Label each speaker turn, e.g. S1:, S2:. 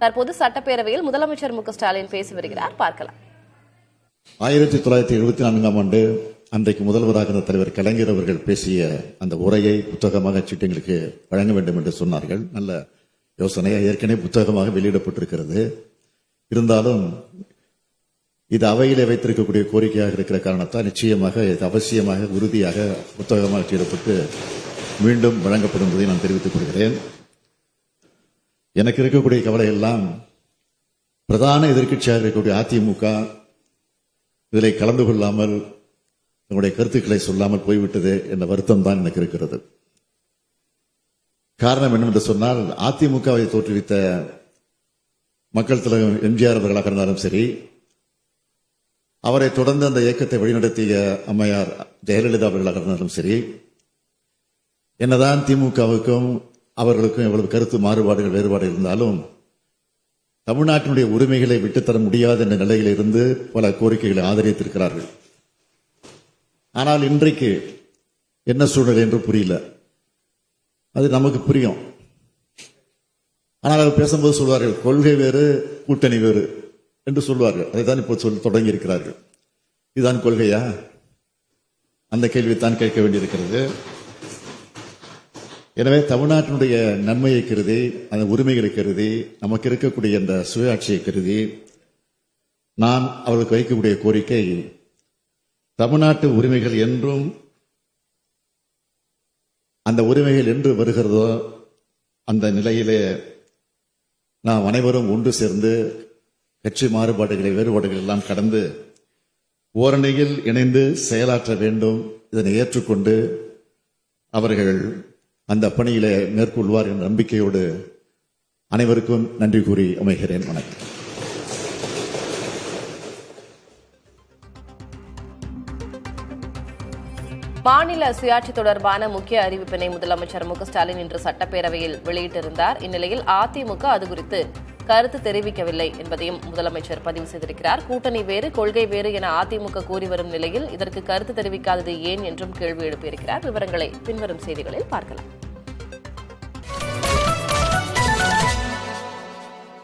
S1: தற்போது சட்டப்பேரவையில் முதலமைச்சர் மு.க.ஸ்டாலின் பேசி வருகிறார். பார்க்கலாம்.
S2: 1974ஆம் ஆண்டு அன்றைக்கு முதல்வராக இருந்த தலைவர் கலைஞர் அவர்கள் பேசிய அந்த உரையை புத்தகமாக சீட்டங்களுக்கு வழங்க வேண்டும் என்று சொன்னார்கள். நல்ல யோசனை. ஏற்கனவே புத்தகமாக வெளியிடப்பட்டிருக்கிறது. இருந்தாலும் இது அவையிலே வைத்திருக்கக்கூடிய கோரிக்கையாக இருக்கிற காரணத்தால் நிச்சயமாக இது அவசியமாக உறுதியாக புத்தகமாக செய்யப்பட்டு மீண்டும் வழங்கப்படும் என்பதை நான் தெரிவித்துக் கொள்கிறேன். எனக்கு இருக்கக்கூடிய கவலை எல்லாம் பிரதான எதிர்க்கட்சியாக இருக்கக்கூடிய அதிமுக இதில் கலந்து கொள்ளாமல் தங்களுடைய கருத்துக்களை சொல்லாமல் போய்விட்டது என்ற வருத்தம் தான் எனக்கு இருக்கிறது. காரணம் என்னவென்று சொன்னால், அதிமுகவை தோற்றுவித்த மக்கள் தலைவர் எம்ஜிஆர் அவர்களாக இருந்தாலும் சரி, அவரை தொடர்ந்து அந்த இயக்கத்தை வழிநடத்திய அம்மையார் ஜெயலலிதா அவர்களாக இருந்தாலும் சரி, என்னதான் திமுகவுக்கும் அவர்களுக்கும் எவ்வளவு கருத்து மாறுபாடுகள் வேறுபாடு இருந்தாலும் தமிழ்நாட்டினுடைய உரிமைகளை விட்டுத்தர முடியாத என்ற நிலையில் இருந்து பல கோரிக்கைகளை ஆதரித்திருக்கிறார்கள். ஆனால் இன்றைக்கு என்ன சூழ்நிலை என்று புரியல. அது நமக்கு புரியும். ஆனால் அவர் பேசும்போது சொல்வார்கள், கொள்கை வேறு கூட்டணி வேறு என்று சொல்வார்கள். அதைத்தான் இப்போ தொடங்கி இருக்கிறார்கள். இதுதான் கொள்கையா? அந்த கேள்வித்தான் கேட்க வேண்டியிருக்கிறது. எனவே தமிழ்நாட்டினுடைய நன்மையை கருதி, அந்த உரிமைகளை கருதி, நமக்கு இருக்கக்கூடிய அந்த சுயாட்சியை கருதி நான் அவர்களுக்கு வைக்கக்கூடிய கோரிக்கை, தமிழ்நாட்டு உரிமைகள் என்றும் அந்த உரிமைகள் என்று வருகிறதோ அந்த நிலையிலே நாம் அனைவரும் ஒன்று சேர்ந்து கட்சி மாறுபாடுகளை வேறுபாடுகள் எல்லாம் கடந்து ஓரணியில் இணைந்து செயலாற்ற வேண்டும். இதனை ஏற்றுக்கொண்டு அவர்கள் அந்த பணியிலே மேற்கொள்வார் என்ற நம்பிக்கையோடு அனைவருக்கும் நன்றி கூறி அமைகிறேன். வணக்கம்.
S1: மாநில சுயாட்சி தொடர்பான முக்கிய அறிவிப்பினை முதலமைச்சர் மு.க.ஸ்டாலின் இன்று சட்டப்பேரவையில் வெளியிட்டிருந்தார். இந்நிலையில் அதிமுக அது குறித்து கருத்து தெரிவிக்கவில்லை என்பதையும் முதலமைச்சர் பதிவு செய்திருக்கிறார். கூட்டணி வேறு, கொள்கை வேறு என அதிமுக கூறி வரும் நிலையில் இதற்கு கருத்து தெரிவிக்காதது ஏன் என்றும் கேள்வி எழுப்பியிருக்கிறார். விவரங்களை பின்வரும் செய்திகளில் பார்க்கலாம்.